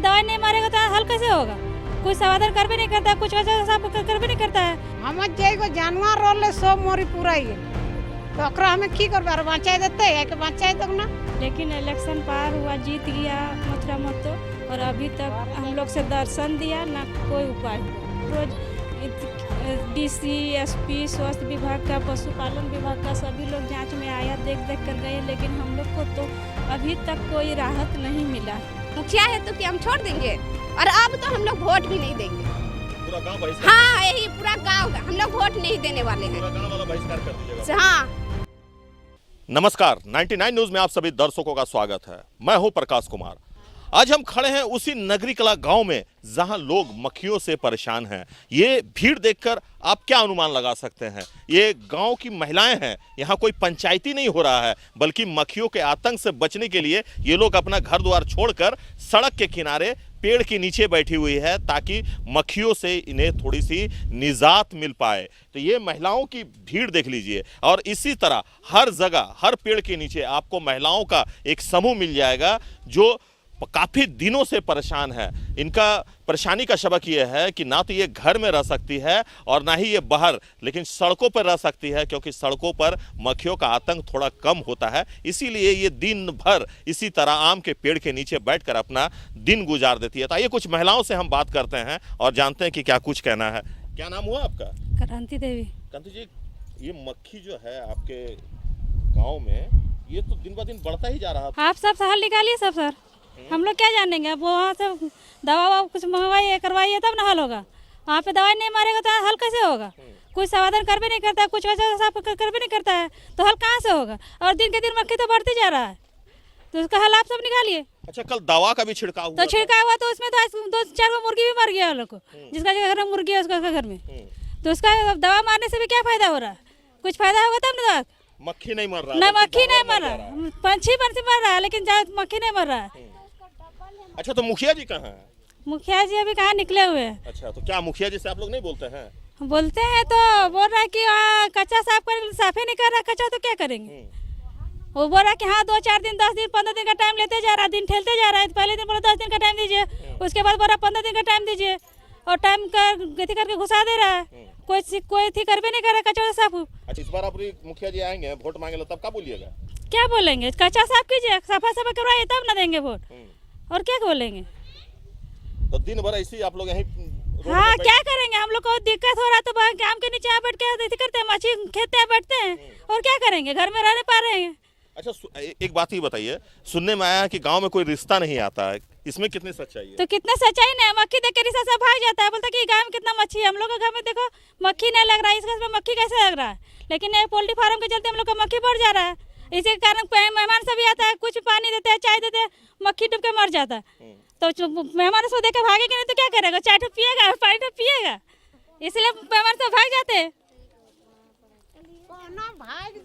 दवाई नहीं मारेगा तो हल कैसे होगा? कोई समाधान कर भी नहीं करता है, कुछ वजह साफ कर भी नहीं करता है। हम जेगो जानवर रोले सब मोरी पूरा ही तो ओकरा हमें की करबे बचाए देते है कि बचाए तक ना। लेकिन इलेक्शन पार हुआ, जीत गया मथुरा महतो और अभी तक हम लोग से दर्शन दिया ना कोई उपाय हुआ। रोज डीसी, एसपी, स्वास्थ्य विभाग का, पशुपालन विभाग का सभी लोग जांच में आया, देख कर गए, लेकिन हम लोग को तो अभी तक कोई राहत नहीं मिला। मुखिया है तो क्या हम छोड़ देंगे? और अब तो हम लोग वोट भी नहीं देंगे। पूरा गांव बहिष्कार। हाँ, यही पूरा गांव हम लोग वोट नहीं देने वाले हैं। पूरा गांव वाला बहिष्कार कर दीजिएगा। हाँ। नमस्कार, 99 न्यूज में आप सभी दर्शकों का स्वागत है। मैं हूं प्रकाश कुमार। आज हम खड़े हैं उसी नगरी कला गांव में जहां लोग मक्खियों से परेशान हैं। ये भीड़ देखकर आप क्या अनुमान लगा सकते हैं? ये गांव की महिलाएं हैं। यहाँ कोई पंचायती नहीं हो रहा है, बल्कि मक्खियों के आतंक से बचने के लिए ये लोग अपना घर द्वार छोड़कर सड़क के किनारे पेड़ के नीचे बैठी हुई है, ताकि मक्खियों से इन्हें थोड़ी सी निजात मिल पाए। तो ये महिलाओं की भीड़ देख लीजिए, और इसी तरह हर जगह, हर पेड़ के नीचे आपको महिलाओं का एक समूह मिल जाएगा जो काफी दिनों से परेशान है। इनका परेशानी का सबक यह है कि ना तो ये घर में रह सकती है और ना ही ये बाहर, लेकिन सड़कों पर रह सकती है, क्योंकि सड़कों पर मक्खियों का आतंक थोड़ा कम होता है। इसीलिए ये दिन भर इसी तरह आम के पेड़ के नीचे बैठकर अपना दिन गुजार देती है। तो आइए कुछ महिलाओं से हम बात करते हैं और जानते हैं कि क्या कुछ कहना है। क्या नाम हुआ आपका? क्रांति देवी। क्रांति जी, ये मक्खी जो है आपके गाँव में, ये तो दिन ब दिन बढ़ता ही जा रहा है। आप सब हल निकालिए सब सर, हम लोग क्या जानेंगे? अब वहाँ से दवा कुछ मंगवाइए, करवाइए, तब ना हल होगा। वहाँ पे दवाई नहीं मारेगा तो हल कैसे होगा? कोई समाधान कर भी नहीं करता है, कुछ वजह साफ कर भी नहीं करता है, तो हल कहाँ से होगा? और दिन के दिन मक्खी तो बढ़ती जा रहा है, तो उसका हल आप सब निकालिए। अच्छा, कल दवा का भी छिड़काव हुआ? तो छिड़काव हुआ तो उसमें तो 2-4 वो मुर्गी भी मर गया लोग को, जिसका घर में मुर्गी है उसका घर में, तो उसका दवा मारने से भी क्या फायदा हो रहा है? कुछ फायदा होगा तब ना। मक्खी नहीं मर रहा, नहीं मक्खी नहीं मर रहा, पंछी मर रहा है, लेकिन मक्खी नहीं मर रहा है। अच्छा, तो मुखिया जी कहाँ हैं? मुखिया जी अभी कहाँ निकले हुए हैं। अच्छा, तो क्या मुखिया जी से आप लोग नहीं बोलते हैं? बोलते हैं तो बोल रहा है कि कच्चा साफ नहीं कर रहा, कच्चा तो क्या करेंगे। वो बोल रहा है कि हाँ 2-4 दिन, 10 दिन, 15 दिन का टाइम लेते जा रहा है, दिन ठेलते जा रहा है। पहले दिन बोला 10 दिन का टाइम दीजिए, उसके बाद बोला 15 दिन का टाइम दीजिए, और टाइम का गति करके घुसा दे रहा है। कोई थी कर भी नहीं कर रहा कच्चा साफ। अच्छा, इस बार अपनी मुखिया जी आएंगे वोट मांगे, तब क्या बोलिएगा? क्या बोलेंगे? कच्चा साफ कीजिए, सफा करवाइए, तब ना देंगे वोट, और क्या बोलेंगे? तो दिन भर ऐसे ही आप लोग यहीं? हाँ, क्या करेंगे? हम लोग को दिक्कत हो रहा तो आम के नीचे बैठ के करते हैं, मच्छी खेते हैं, बैठते हैं, और क्या करेंगे? घर में रहने पा रहे हैं। अच्छा, एक बात ही बताइए, सुनने में आया है कि गांव में कोई रिश्ता नहीं आता है, इसमें कितनी सच्चाई है? तो कितना सच्चाई नहीं, मक्खी देख के रिश्ता सब भाग जाता है, बोलता कि गांव में कितना मच्छी है। हम लोग के घर में देखो मक्खी नहीं लग रहा है, इसका मक्खी कैसे लग रहा है? लेकिन ये पोल्ट्री फार्म के चलते हम लोग का मक्खी बढ़ जा रहा है। इसी के कारण मेहमान सभी आता है, कुछ पानी देते हैं, चाय देते हैं, मक्खी डूब के मर जाता है। तो मेहमान उसको देख के भागेगा नहीं तो क्या करेगा? चाय तो पिएगा, पानी तो पिएगा, इसलिए मेहमान सब भाग जाते हैं।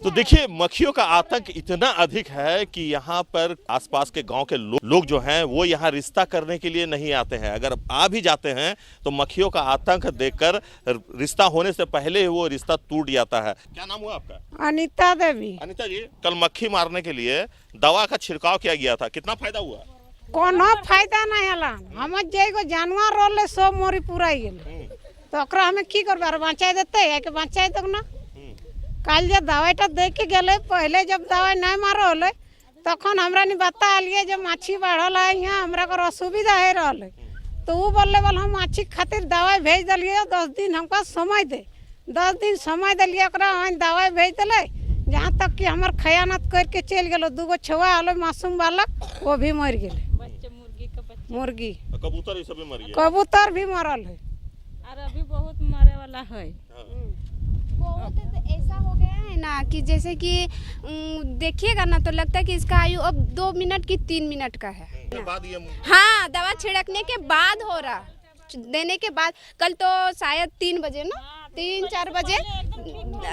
तो देखिए, मक्खियों का आतंक इतना अधिक है कि यहाँ पर आसपास के गांव के लोग जो हैं वो यहाँ रिश्ता करने के लिए नहीं आते हैं। अगर आ भी जाते हैं तो मक्खियों का आतंक देखकर रिश्ता होने से पहले वो रिश्ता टूट जाता है। क्या नाम हुआ आपका? अनीता देवी। अनीता जी, कल मक्खी मारने के लिए दवा का छिड़काव किया गया था, कितना फायदा हुआ? कोनो फायदा नहीं हला। हम जेगो जानवर रोले सब मोरी पूरा ही तो ओकरा हमें की करबे बचाए देते है कि बचाए तक ना। कल जब दवाईटा दे के गए, पहले जब दवाई नहीं मारो होले तखन हमरा नहीं बता लिए जब मच्छी बढ़ल है यहाँ हमरा को असुविधा है रहा, तो वो बोले हम मच्छी खातिर दवाई भेज दिलिए, 10 दिन हमको समय दे। 10 दिन समय दिलिए, दवाई भेज दिले, जहाँ तक कि हमार खयानत करके चल गए। 2 छुआ हलो मासूम बालक, वो भी मर गए। मुर्गी, कबूतर ये सब भी मर गए। कबूतर भी मरल है, और अभी बहुत मरे वाला है। बहुत ऐसा हो गया है ना कि जैसे कि देखिएगा ना तो लगता है कि इसका आयु अब 2 मिनट की 3 मिनट का है। हाँ, दवा छिड़कने के बाद हो रहा, देने के बाद। कल तो शायद 3 बजे ना, 3-4 बजे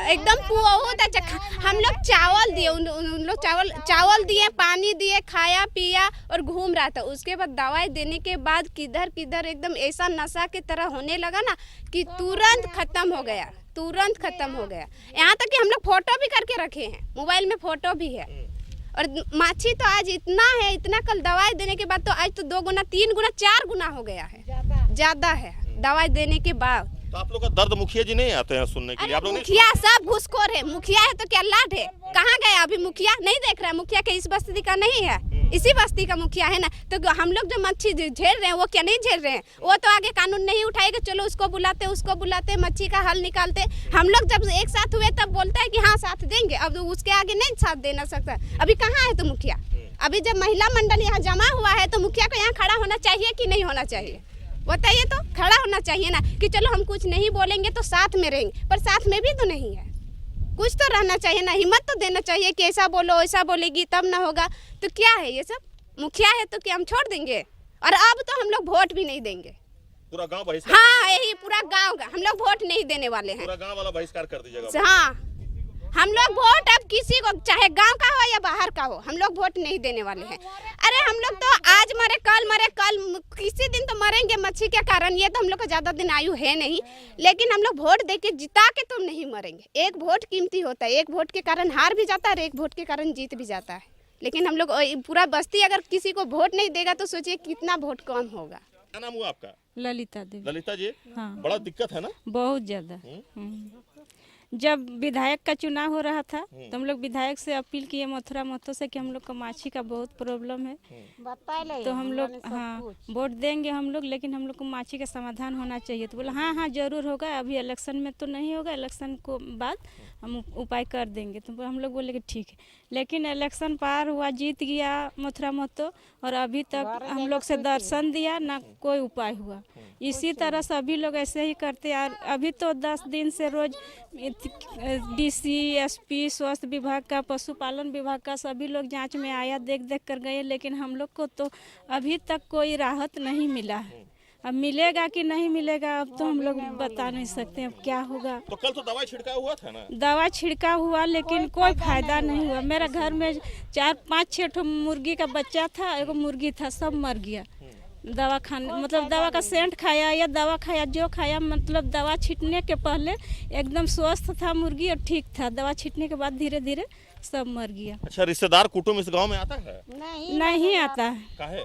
एकदम बहुत अच्छा हम लोग चावल दिए, उन लोग चावल दिए, पानी दिए, खाया पिया और घूम रहा था। उसके बाद दवाई देने के बाद किधर किधर एकदम ऐसा नशा की तरह होने लगा ना कि तुरंत खत्म हो गया, तुरंत खत्म हो गया। यहाँ तक कि हम लोग फोटो भी करके रखे हैं, मोबाइल में फोटो भी है। और माछी तो आज इतना है, इतना कल दवाई देने के बाद तो आज तो 2 गुना 3 गुना 4 गुना हो गया है, ज्यादा है दवाई देने के बाद। तो आप लोग का दर्द मुखिया जी नहीं आते हैं सुनने के लिए? आप लोग नहीं? मुखिया सब घुसखोर है, मुखिया है तो क्या लाड है? कहाँ गया अभी मुखिया? नहीं देख रहा है, मुखिया के इस बस्ती का नहीं है, इसी बस्ती का मुखिया है ना। तो हम लोग जो मच्छी झेल रहे हैं वो क्या नहीं झेल रहे हैं? वो तो आगे कानून नहीं उठाएगा, चलो उसको बुलाते मच्छी का हल निकालते। हम लोग जब एक साथ हुए तब बोलता है कि हाँ साथ देंगे, अब उसके आगे नहीं साथ देना सकता। अभी कहाँ है तो मुखिया? अभी जब महिला मंडल यहाँ जमा हुआ है तो मुखिया को यहाँ खड़ा होना चाहिए कि नहीं होना चाहिए? बताइए तो, खड़ा होना चाहिए ना कि चलो हम कुछ नहीं बोलेंगे तो साथ में रहेंगे, पर साथ में भी तो नहीं है। कुछ तो रहना चाहिए ना, हिम्मत तो देना चाहिए कि ऐसा बोलो ऐसा बोलेगी तब ना होगा। तो क्या है ये सब? मुखिया है तो क्या हम छोड़ देंगे? और अब तो हम लोग वोट भी नहीं देंगे, पूरा गांव बहिष्कार? हाँ यही पूरा गांव का हम लोग वोट नहीं देने वाले हैं, पूरा गांव वाला बहिष्कार कर दीजिएगा? हाँ हम लोग वोट अब किसी को, चाहे गांव का हो या बाहर का हो, हम लोग वोट नहीं देने वाले हैं। अरे हम लोग तो आज मरे कल किसी दिन तो मरेंगे मच्छी के कारण। ये तो हम लोग का ज्यादा दिन आयु है नहीं, लेकिन हम लोग वोट दे के जिता के तो नहीं मरेंगे। एक वोट कीमती होता है, एक वोट के कारण हार भी जाता है और एक वोट के कारण जीत भी जाता है। लेकिन हम लोग पूरा बस्ती अगर किसी को वोट नहीं देगा तो सोचिए कितना वोट कम होगा। क्या नाम हुआ आपका? ललिता देवी। ललिता जी, हाँ। बड़ा दिक्कत है ना? बहुत ज्यादा। जब विधायक का चुनाव हो रहा था तो हम लोग विधायक से अपील किए मथुरा महतो से कि हम लोग को माछी का बहुत प्रॉब्लम है, तो हम लोग हाँ वोट देंगे हम लोग, लेकिन हम लोग को माछी का समाधान होना चाहिए। तो बोला हाँ जरूर होगा, अभी इलेक्शन में तो नहीं होगा, इलेक्शन को बाद हम उपाय कर देंगे। तो हम लोग बोले कि ठीक है, लेकिन इलेक्शन पार हुआ, जीत गया मथुरा महतो, और अभी तक हम लोग से दर्शन दिया ना कोई उपाय हुआ। इसी तरह सभी लोग ऐसे ही करते यार। अभी तो 10 दिन से रोज डीसी, एसपी, स्वास्थ्य विभाग का, पशुपालन विभाग का सभी लोग जांच में आया, देख कर गए, लेकिन हम लोग को तो अभी तक कोई राहत नहीं मिला है। अब मिलेगा कि नहीं मिलेगा अब तो हम लोग बता नहीं सकते अब क्या होगा। तो कल तो दवाई छिड़काव हुआ था ना? दवा छिड़काव हुआ लेकिन कोई फायदा नहीं हुआ। मेरा घर में 4-5-6 मुर्गी का बच्चा था, एगो मुर्गी था, सब मर गया। दवा खाने मतलब दवा का सेंट खाया या दवा खाया जो खाया, मतलब दवा छींटने के पहले एकदम स्वस्थ था मुर्गी और ठीक था, दवा छींटने के बाद धीरे धीरे सब मर गया। अच्छा, रिश्तेदार कुटुंब इस गांव में आता है? नहीं आता है। काहे?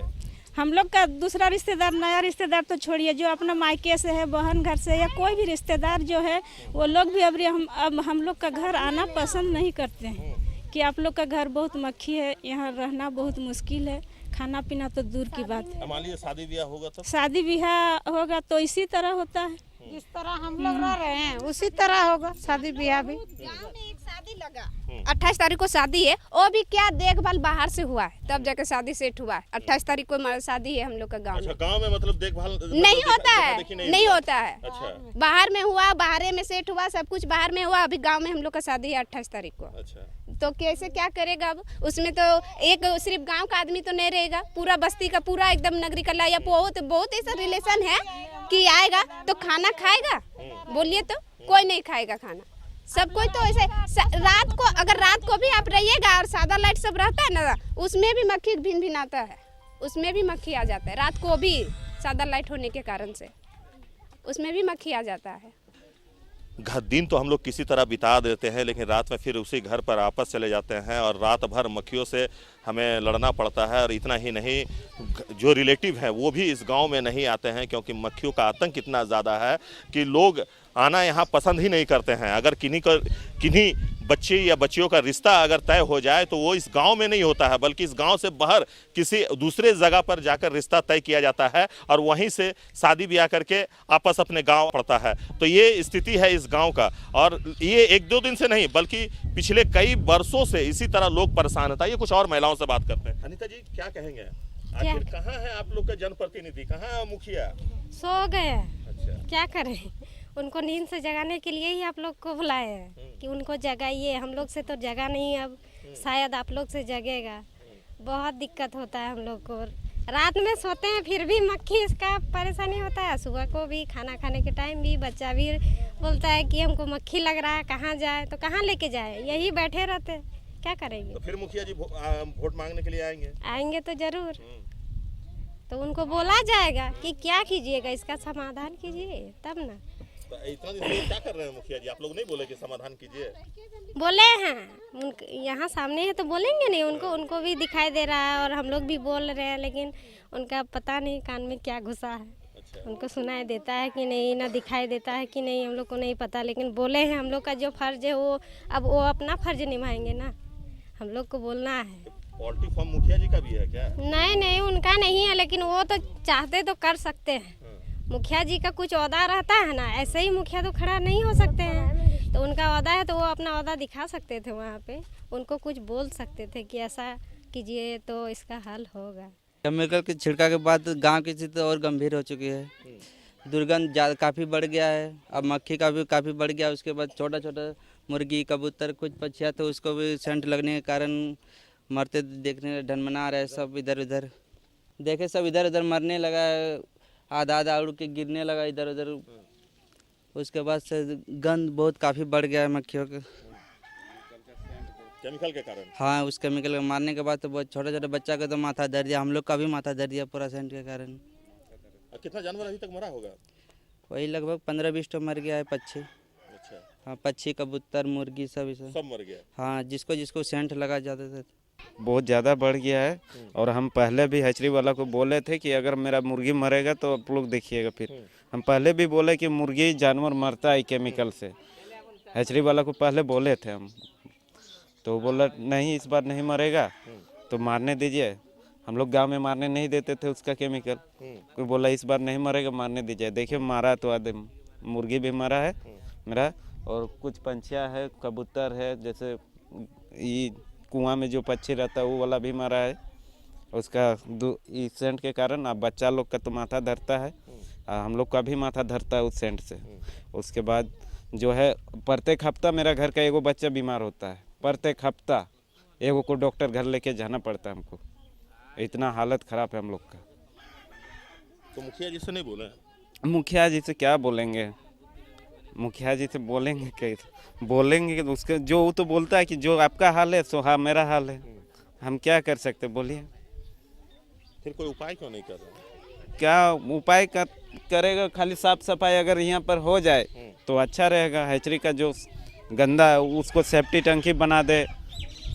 हम लोग का दूसरा रिश्तेदार, नया रिश्तेदार तो छोड़िए, जो अपना मायके से है, बहन घर से या कोई भी रिश्तेदार जो है वो लोग भी अब हम लोग का घर आना पसंद नहीं करते हैं कि आप लोग का घर बहुत मक्खी है, यहाँ रहना बहुत मुश्किल है, खाना पीना तो दूर की बात है। मान लीजिए शादी ब्याह होगा तो? शादी ब्याह होगा तो इसी तरह होता है, जिस तरह हम लोग रह रहे हैं उसी तरह होगा शादी ब्याह भी। गांव में एक शादी लगा, 28 तारीख को शादी है, वो भी क्या देखभाल बाहर से हुआ है तब जाके शादी सेट हुआ है। 28 तारीख को शादी है हम लोग का गांव में। अच्छा, गांव में मतलब देखभाल नहीं होता है, नहीं होता है। अच्छा, बाहर में हुआ, बाहर में सेट हुआ, सब कुछ बाहर में हुआ। अभी गांव में हम लोग का शादी है 28 तारीख को। अच्छा, तो कैसे क्या करेगा अब? उसमें तो एक सिर्फ गांव का आदमी तो नहीं रहेगा, पूरा बस्ती का पूरा एकदम नगरी का या बहुत ऐसा रिलेशन है कि आएगा तो खाना खाएगा, बोलिए तो कोई नहीं खाएगा खाना। सब कोई तो ऐसे रात को, अगर रात को भी आप रहिएगा और सादा लाइट सब रहता है ना, उसमें भी मक्खी भिन आता है, उसमें भी मक्खी आ जाता है रात को भी, सादा लाइट होने के कारण से उसमें भी मक्खी आ जाता है। दिन तो हम लोग किसी तरह बिता देते हैं, लेकिन रात में फिर उसी घर पर वापस चले जाते हैं और रात भर मक्खियों से हमें लड़ना पड़ता है। और इतना ही नहीं, जो रिलेटिव हैं वो भी इस गांव में नहीं आते हैं, क्योंकि मक्खियों का आतंक इतना ज़्यादा है कि लोग आना यहाँ पसंद ही नहीं करते हैं। अगर किन्हीं बच्चे या बच्चियों का रिश्ता अगर तय हो जाए तो वो इस गांव में नहीं होता है, बल्कि इस गांव से बाहर किसी दूसरे जगह पर जाकर रिश्ता तय किया जाता है और वहीं से शादी ब्याह करके आपस अपने गांव पड़ता है। तो ये स्थिति है इस गांव का, और ये 1-2 दिन से नहीं बल्कि पिछले कई वर्षों से इसी तरह लोग परेशान होता है। ये कुछ और महिलाओं से बात करते हैं। अनीता जी, क्या कहेंगे? आखिर कहाँ है आप लोग का जनप्रतिनिधि, कहाँ है मुखिया? सो गए। अच्छा, क्या करें, उनको नींद से जगाने के लिए ही आप लोग को बुलाए हैं कि उनको जगाइए। हम लोग से तो जगा नहीं, अब शायद आप लोग से जगेगा। बहुत दिक्कत होता है हम लोग को, रात में सोते हैं फिर भी मक्खी इसका परेशानी होता है, सुबह को भी, खाना खाने के टाइम भी। बच्चा भी बोलता है कि हमको मक्खी लग रहा है, कहाँ जाए, तो कहाँ लेके जाए, यही बैठे रहते, क्या करेंगे? तो फिर मुखिया जी वोट मांगने के लिए आएंगे? आएंगे तो जरूर, तो उनको बोला जाएगा कि क्या कीजिएगा, इसका समाधान कीजिए तब ना। तो इतना दिन से क्या कर रहे हैं मुखिया जी? आप लोग नहीं बोले कि समाधान कीजिए? बोले हैं यहाँ सामने है तो बोलेंगे नहीं, उनको भी दिखाई दे रहा है और हम लोग भी बोल रहे हैं, लेकिन उनका पता नहीं कान में क्या घुसा है। अच्छा। उनको सुनाई देता है कि नहीं, ना दिखाई देता है कि नहीं, हम लोग को नहीं पता, लेकिन बोले हैं हम लोग का जो फर्ज है वो अब वो अपना फर्ज निभाएंगे ना, हम लोग को बोलना है। पोल्ट्री फार्म मुखिया जी का भी है क्या? नहीं उनका नहीं है, लेकिन वो तो चाहते तो कर सकते हैं। मुखिया जी का कुछ ओहदा रहता है ना, ऐसे ही मुखिया तो खड़ा नहीं हो सकते हैं, तो उनका ओहदा है तो वो अपना ओहदा दिखा सकते थे वहाँ पे, उनको कुछ बोल सकते थे कि ऐसा कीजिए तो इसका हल होगा। केमिकल के छिड़का के बाद गांव की स्थिति और गंभीर हो चुकी है। दुर्गंध काफ़ी बढ़ गया है, अब मक्खी का भी काफ़ी बढ़ गया। उसके बाद छोटा छोटा मुर्गी कबूतर कुछ पक्षियाँ तो उसको भी सेंट लगने के कारण मरते देखने ढनमना रहे सब इधर उधर। देखे सब इधर उधर मरने लगा है, आधा आधा उड़ के गिरने लगा इधर उधर। उसके बाद से गंध बहुत काफ़ी बढ़ गया है मक्खियों के केमिकल के कारण। हाँ, उस केमिकल मारने के बाद तो बहुत छोटा छोटा बच्चा का तो माथा दर्द दिया, हम लोग का भी माथा दर्द दिया पूरा सेंट के कारण। कितना जानवर अभी तक मरा होगा? वही लगभग 15-20 तो मर गया है पक्षी। अच्छा। हाँ, पक्षी कबूतर मुर्गी सब मर गया। हाँ, जिसको जिसको सेंट लगा जाते थे। बहुत ज़्यादा बढ़ गया है और हम पहले भी हैचरी वाला को बोले थे कि अगर मेरा मुर्गी मरेगा तो आप लोग देखिएगा। फिर हम पहले भी बोले कि मुर्गी जानवर मरता है केमिकल से, हैचरी वाला को पहले बोले थे हम, तो बोला नहीं इस बार नहीं मरेगा तो मारने दीजिए। हम लोग गांव में मारने नहीं देते थे उसका केमिकल, कोई बोला इस बार नहीं मरेगा मारने दीजिए। देखिए मारा तो आधे मुर्गी भी मरा है मेरा, और कुछ पंछियाँ है, कबूतर है, जैसे ये कुआं में जो पक्षी रहता है वो वाला भी मरा है। उसका इस सेंट के कारण अब बच्चा लोग का तो माथा धरता है, हम लोग का भी माथा धरता है उस सेंट से। उसके बाद जो है प्रत्येक हफ्ता मेरा घर का एगो बच्चा बीमार होता है, प्रत्येक हफ्ता एगो को डॉक्टर घर लेके जाना पड़ता है हमको, इतना हालत ख़राब है हम लोग का। तो मुखिया जी से नहीं बोले? मुखिया जी से क्या बोलेंगे, मुखिया जी से बोलेंगे कैसे? बोलेंगे कि उसके जो वो तो बोलता है कि जो आपका हाल है सो हाँ मेरा हाल है, हम क्या कर सकते बोलिए। फिर कोई उपाय क्यों नहीं कर रहे? क्या उपाय करेगा? खाली साफ सफाई अगर यहाँ पर हो जाए तो अच्छा रहेगा। हैचरी का जो गंदा है उसको सेफ्टी टंकी बना दे,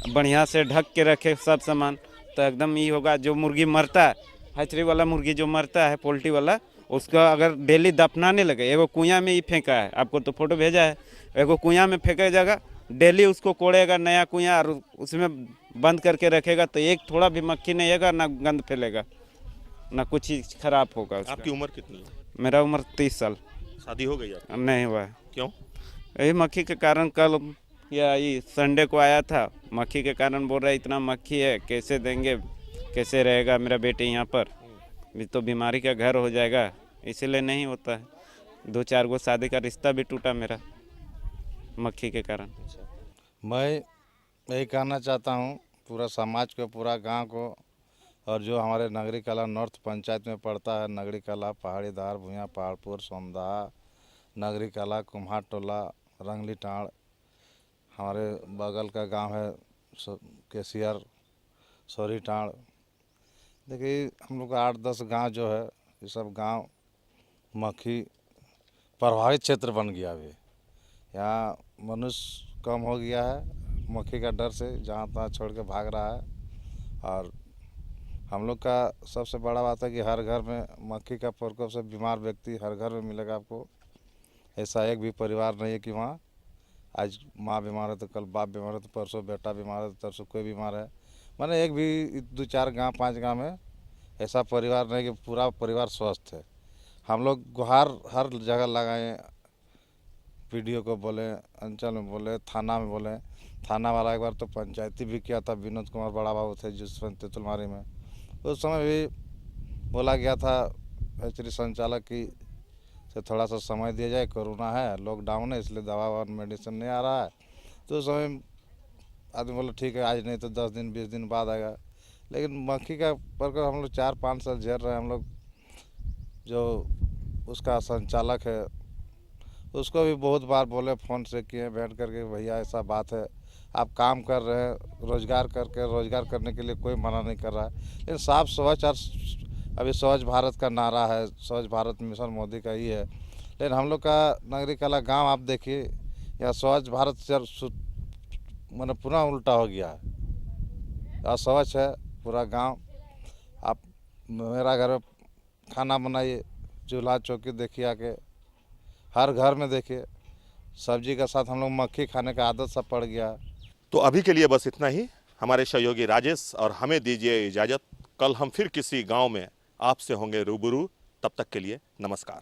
बढ़िया से ढक के रखे सब सामान, तो एकदम ये होगा। जो मुर्गी मरता है, हैचरी वाला मुर्गी जो मरता है पोल्ट्री वाला, उसका अगर डेली दफनाने लगे, एगो कुआं में ही फेंका है, आपको तो फोटो भेजा है, एगो कुआं में फेंका जाएगा, डेली उसको कोड़ेगा नया कुआं और उसमें बंद करके रखेगा, तो एक थोड़ा भी मक्खी नहीं आएगा, ना गंद फैलेगा, ना कुछ ही खराब होगा। आपकी उम्र कितनी है? मेरा उम्र 30 साल। शादी हो गई आपकी? नहीं हुआ है। क्यों? यही मक्खी के कारण। कल या ये संडे को आया था, मक्खी के कारण बोल रहा है इतना मक्खी है कैसे देंगे, कैसे रहेगा मेरा बेटे यहाँ पर, भी तो बीमारी का घर हो जाएगा, इसीलिए नहीं होता है। 2-4 गो शादी का रिश्ता भी टूटा मेरा मक्खी के कारण। मैं यही कहना चाहता हूँ पूरा समाज को, पूरा गांव को, और जो हमारे नगरी कला नॉर्थ पंचायत में पड़ता है, नगरी कला, पहाड़ी धार, भुइयाँ, पहाड़पुर, सोमदहा, नगरी कला, कुम्हार टोला, रंगली टाड़, हमारे बगल का गांव है केसियर, सोरी टाड़। देखिए हम लोग का 8-10 गांव जो है, ये सब गांव मक्खी प्रभावित क्षेत्र बन गया। अभी यहाँ मनुष्य कम हो गया है मक्खी का डर से, जहाँ तहाँ छोड़ के भाग रहा है। और हम लोग का सबसे बड़ा बात है कि हर घर में मक्खी का प्रकोप से बीमार व्यक्ति हर घर में मिलेगा आपको। ऐसा एक भी परिवार नहीं है कि वहाँ आज माँ बीमार है तो कल बाप बीमार है, तो परसों बेटा बीमार है, तो तरसों कोई बीमार है। माने एक भी 2-4 गांव 5 गांव में ऐसा परिवार नहीं कि पूरा परिवार स्वस्थ है। हम लोग गुहार हर जगह लगाए, पीडीओ को बोले, अंचल में बोले, थाना में बोले। थाना वाला एक बार तो पंचायती भी किया था, विनोद कुमार बड़ा बाबू थे जिस तेतुलमारी में, उस समय भी बोला गया था हैचरी संचालक की से थोड़ा सा समय दिया जाए, कोरोना है, लॉकडाउन है, इसलिए दवा मेडिसिन नहीं आ रहा है। तो उस समय आदमी बोला ठीक है आज नहीं तो 10 दिन 20 दिन बाद आएगा। लेकिन मक्खी का प्रकोप हम लोग 4-5 साल झेल रहे हैं। हम लोग जो उसका संचालक है उसको भी बहुत बार बोले, फ़ोन से किए, बैठ करके, भैया ऐसा बात है, आप काम कर रहे हैं, रोज़गार करने के लिए कोई मना नहीं कर रहा है। लेकिन साफ स्वच्छ, और अभी स्वच्छ भारत का नारा है, स्वच्छ भारत मिशन मोदी का ही है, लेकिन हम लोग का नगरी कला गांव आप देखिए, यहाँ स्वच्छ भारत मैंने पुनः उल्टा हो गया है। अस्वच्छ है पूरा गांव। आप मेरा घर में खाना बनाइए, चूल्हा चौकी देखिए आके, हर घर में देखिए सब्जी के साथ हम लोग मक्खी खाने का आदत सब पड़ गया है। तो अभी के लिए बस इतना ही। हमारे सहयोगी राजेश और हमें दीजिए इजाज़त। कल हम फिर किसी गांव में आपसे होंगे रूबरू। तब तक के लिए नमस्कार।